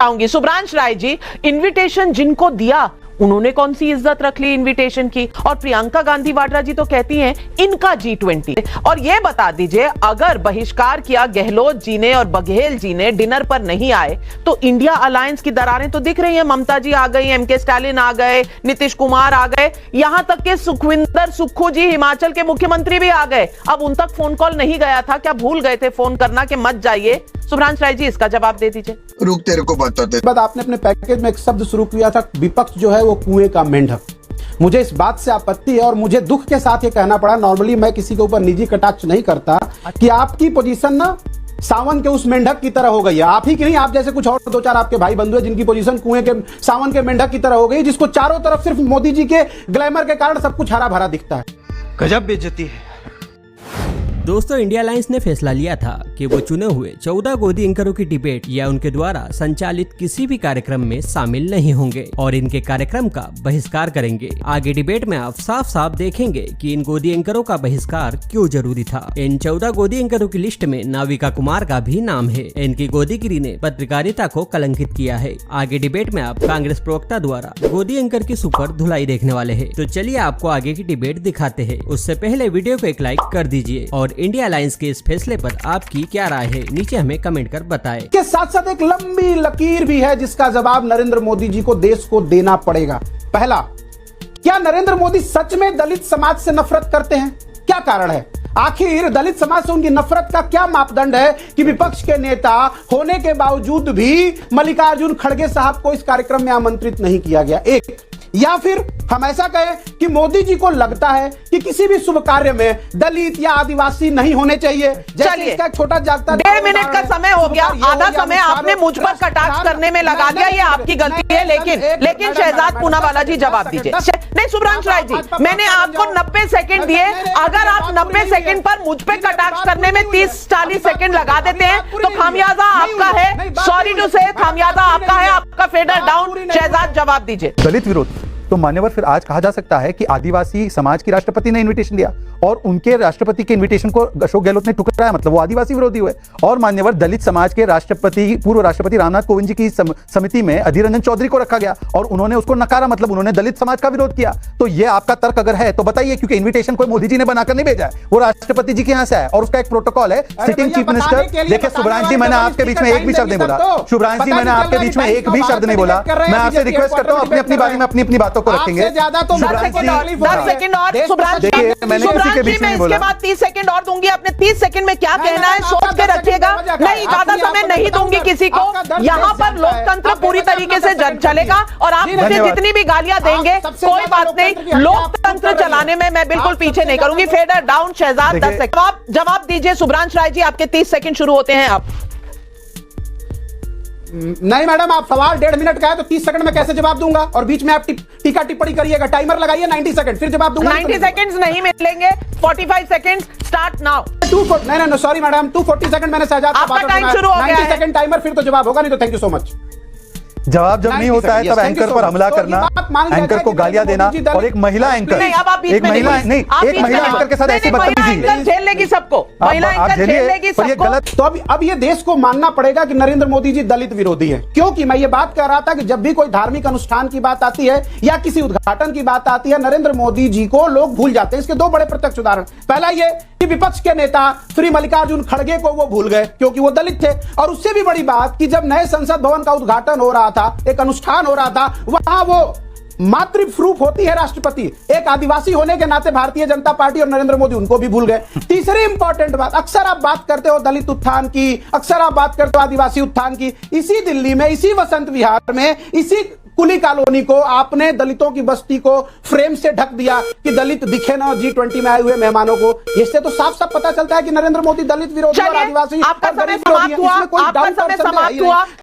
आऊंगी। शुभ्रांश राय जी, इनविटेशन जिनको दिया उन्होंने कौन सी इज्जत रख ली इनविटेशन की? और प्रियंका गांधी वाड्रा जी तो कहती हैं इनका G20। और ये बता दीजिए, अगर बहिष्कार किया गहलोत जी ने और बघेल जी ने, डिनर पर नहीं आए, तो इंडिया अलायंस की दरारें तो दिख रही हैं। ममता जी आ गई, MK स्टालिन आ गए, नीतीश कुमार आ गए, यहां तक के सुखविंदर सुक्खू जी हिमाचल के मुख्यमंत्री भी आ गए। अब उन तक फोन कॉल नहीं गया था, क्या भूल गए थे फोन करना कि मत जाइए? शुभ्रांश राय जी, इसका जवाब दे दीजिए। रुक, तेरे को बताते। बाद आपने अपने पैकेज में एक शब्द शुरू किया था, विपक्ष जो है वो कुएं का मेंढक। मुझे इस बात से आपत्ति है और मुझे दुख के साथ ये कहना पड़ा। नॉर्मली मैं किसी के ऊपर निजी कटाक्ष नहीं करता कि आपकी पोजीशन ना सावन के उस मेंढक की तरह हो गई है। आप ही की नहीं, आप जैसे कुछ और दो चार आपके भाई बंधु हैं जिनकी पोजीशन कुएं के सावन के मेंढक की तरह हो गई, जिसको चारों तरफ सिर्फ मोदी जी के ग्लैमर के कारण सब कुछ हरा भरा दिखता है। गजब बेइज्जती है। दोस्तों, इंडिया अलायंस ने फैसला लिया था कि वो चुने हुए 14 गोदी एंकरों की डिबेट या उनके द्वारा संचालित किसी भी कार्यक्रम में शामिल नहीं होंगे और इनके कार्यक्रम का बहिष्कार करेंगे। आगे डिबेट में आप साफ साफ देखेंगे कि इन गोदी एंकरों का बहिष्कार क्यों जरूरी था। इन 14 गोदी एंकरों की लिस्ट में नाविका कुमार का भी नाम है। इनकी गोदीगिरी ने पत्रकारिता को कलंकित किया है। आगे डिबेट में आप कांग्रेस प्रवक्ता द्वारा गोदी एंकर की सुपर धुलाई देखने वाले हैं। तो चलिए आपको आगे की डिबेट दिखाते हैं। उससे पहले वीडियो को एक लाइक कर दीजिए और इंडिया अलायंस के इस फैसले पर आपकी क्या राय है, नीचे हमें कमेंट कर बताएं। के साथ साथ एक लंबी लकीर भी है जिसका जवाब नरेंद्र मोदी जी को, देश को देना पड़ेगा। पहला, क्या नरेंद्र मोदी सच में दलित समाज से नफरत करते हैं? क्या कारण है? आखिर दलित समाज से उनकी नफरत का क्या मापदंड है कि विपक्ष के नेता होने के बावजूद भी मल्लिकार्जुन खड़गे साहब को इस कार्यक्रम में आमंत्रित नहीं किया गया? एक, या फिर हम ऐसा कहें कि मोदी जी को लगता है कि किसी भी शुभ कार्य में दलित या आदिवासी नहीं होने चाहिए। चलिए, इसका छोटा जागता 1.5 मिनट का समय हो गया, आधा समय आपने मुझ पर कटाक्ष करने में लगा दिया, ये आपकी गलती है। लेकिन शहजाद पूनावाला जी जवाब दीजिए। नहीं शुभ्रांश राय जी, मैंने आपको 90 सेकंड दिए। अगर आप 90 सेकंड पर मुझ पे कटाक्ष करने में 30-40 सेकंड लगा देते हैं तो खामियाजा आपका है। सॉरी टू से, खामियाजा आपका है, आपका फेडर डाउन। शहजाद जवाब दीजिए। दलित विरोध तो मान्यवर फिर आज कहा जा सकता है कि आदिवासी समाज की राष्ट्रपति ने इनविटेशन दिया और उनके राष्ट्रपति के इनविटेशन को अशोक गहलोत ने ठुकराया, मतलब वो आदिवासी विरोधी हुए। और मान्यवर दलित समाज के राष्ट्रपति, पूर्व राष्ट्रपति रामनाथ कोविंद जी की समिति में अधीर रंजन चौधरी को रखा गया और उन्होंने उसको नकारा, मतलब उन्होंने दलित समाज का विरोध किया। तो ये आपका तर्क अगर है तो बताइए, क्योंकि इन्विटेशन कोई मोदी जी ने बनाकर नहीं भेजा है, वो राष्ट्रपति जी के यहाँ से है और उसका एक प्रोटोकॉल है। सिटिंग चीफ मिनिस्टर, देखिए शुभ्रांश जी, मैंने आपके बीच में एक भी शब्द नहीं बोला। शुभ्रांश जी, मैंने आपके बीच में एक भी शब्द नहीं बोला। मैं आपसे रिक्वेस्ट करता हूँ अपनी अपनी बारी में अपनी अपनी बातों को रखेंगे। 10 सेकंड और शुभ्रांश जी, मैंने किसी के बीच में नहीं बोला। 30 सेकंड और दूंगी। आपने 30 सेकंड में क्या कहना है सोच के रखिएगा। नहीं, ज्यादा समय नहीं दूंगी किसी को। यहाँ पर लोकतंत्र पूरी तरीके से चलेगा और आप मुझे जितनी भी गालियां देंगे कोई बात नहीं, लोकतंत्र चलाने में मैं बिल्कुल पीछे नहीं करूंगी। Fader down. शहजाद 10 सेकंड जवाब दीजिए। शुभ्रांश राय जी, आपके 30 सेकंड शुरू होते हैं। आप नहीं मैडम, आप सवाल 1.5 मिनट का है तो 30 सेकंड में कैसे जवाब दूंगा? और बीच में आप टीका टिप्पणी करिएगा। टाइमर लगाइए 90 सेकंड, फिर जवाब दूंगा। 90 सेकंड्स नहीं मिलेंगे। 45 सेकंड्स स्टार्ट नाउ। नहीं सॉरी मैडम, 240 सेकंड मैंने शहजाद आपका टाइम शुरू हो गया है। 90 सेकंड टाइमर, फिर तो जवाब होगा नहीं। तो थैंक यू सो मच। जवाब जब नहीं होता है तब एंकर पर हमला करना, एंकर को गालियां देना और एक महिला एंकर, एक महिला एंकर के साथ ऐसी बदतमीजी झेल लेगी सबको। महिला एंकर झेल लेगी सबको। तो अब ये देश को मानना पड़ेगा कि नरेंद्र मोदी जी दलित विरोधी हैं, क्योंकि मैं ये बात कर रहा था कि जब भी कोई धार्मिक अनुष्ठान की बात आती है या किसी उद्घाटन की बात आती है, नरेंद्र मोदी जी को लोग भूल जाते हैं। इसके दो बड़े प्रत्यक्ष उदाहरण। पहला ये कि विपक्ष के नेता श्री मल्लिकार्जुन खड़गे को वो भूल गए क्योंकि वो दलित थे। और उससे भी बड़ी बात कि जब नए संसद भवन का उद्घाटन हो रहा था, एक अनुष्ठान हो रहा था, वहां वो मातृप्रूफ होती है राष्ट्रपति, एक आदिवासी होने के नाते भारतीय जनता पार्टी और नरेंद्र मोदी उनको भी भूल गए। तीसरी इंपॉर्टेंट बात, अक्सर आप बात करते हो दलित उत्थान की, अक्सर आप बात करते हो आदिवासी उत्थान की। इसी दिल्ली में, इसी वसंत विहार में, इसी कुली कॉलोनी को आपने दलितों की बस्ती को फ्रेम से ढक दिया कि दलित दिखे ना G20 में आए हुए मेहमानों को। इससे तो साफ साफ पता चलता है कि नरेंद्र मोदी दलित विरोधी और आदिवासी आपका समय समाप्त हुआ।